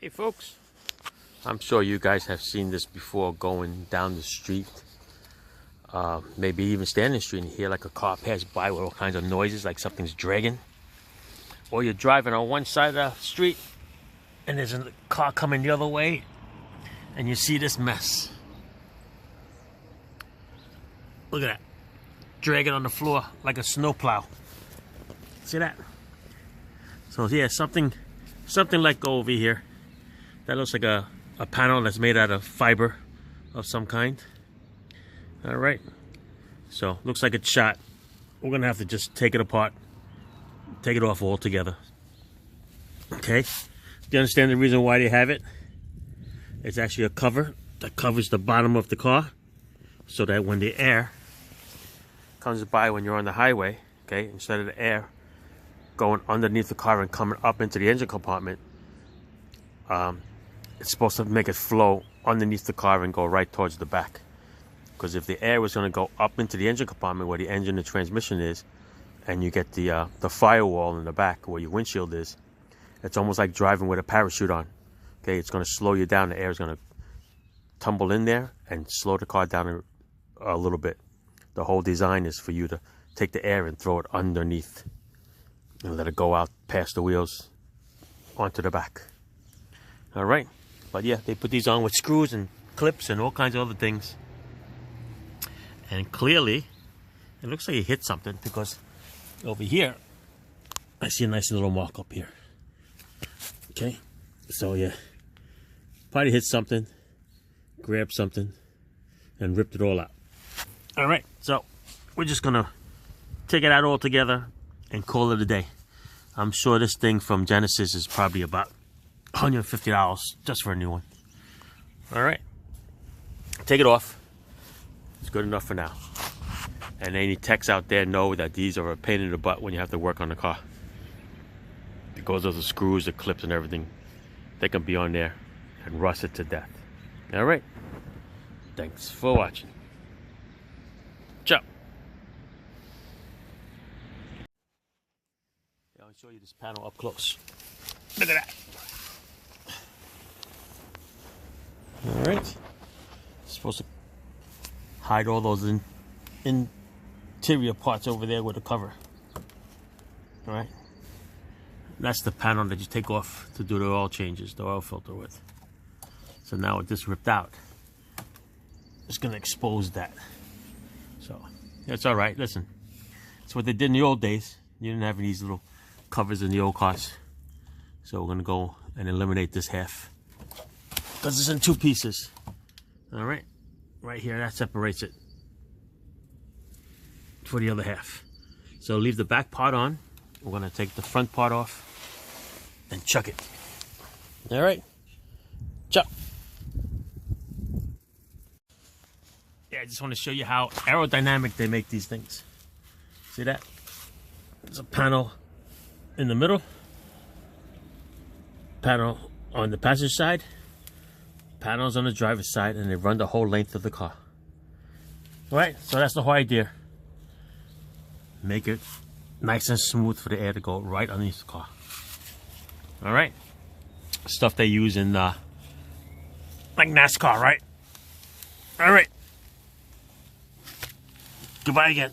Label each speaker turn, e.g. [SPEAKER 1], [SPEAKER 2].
[SPEAKER 1] Hey folks, I'm sure you guys have seen this before, going down the street, maybe even standing in the street and hear like a car pass by with all kinds of noises like something's dragging. Or you're driving on one side of the street and there's a car coming the other way and you see this mess. Look at that, dragging on the floor like a snowplow. See that? So yeah, something like over here. That looks like a panel that's made out of fiber of some kind. All right, so looks like it's shot. We're gonna have to just take it apart, take it off altogether. Okay, do you understand the reason why they have it? It's actually a cover that covers the bottom of the car so that when the air comes by when you're on the highway, okay, instead of the air going underneath the car and coming up into the engine compartment, it's supposed to make it flow underneath the car and go right towards the back. Because if the air was going to go up into the engine compartment where the engine and transmission is, and you get the firewall in the back where your windshield is, it's almost like driving with a parachute on. Okay, it's going to slow you down. The air is going to tumble in there and slow the car down a little bit. The whole design is for you to take the air and throw it underneath and let it go out past the wheels onto the back. All right, but yeah, they put these on with screws and clips and all kinds of other things. And clearly, it looks like he hit something, because over here, I see a nice little mark up here. Okay, so yeah, probably hit something, grabbed something, and ripped it all out. All right, so we're just gonna take it out all together and call it a day. I'm sure this thing from Genesis is probably about $150 just for a new one. All right, take it off. It's good enough for now. And any techs out there know that these are a pain in the butt when you have to work on the car, because of the screws, the clips, and everything. They can be on there and rust it to death. All right, thanks for watching. Ciao. I'll show you this panel up close. Look at that. All right, it's supposed to hide all those interior parts over there with a cover. All right, that's the panel that you take off to do the oil changes, the oil filter with. So now with this ripped out, it's gonna expose that. So it's all right. Listen, it's what they did in the old days. You didn't have these little covers in the old cars, so we're gonna go and eliminate this half, because it's in two pieces. All right, right here, that separates it for the other half. So leave the back part on. We're gonna take the front part off and chuck it. All right, chuck. Yeah, I just want to show you how aerodynamic they make these things. See that? There's a panel in the middle, panel on the passenger side, panels on the driver's side, and they run the whole length of the car. All right, so that's the whole idea. Make it nice and smooth for the air to go right underneath the car. All right, stuff they use in like NASCAR, right? All right, goodbye again.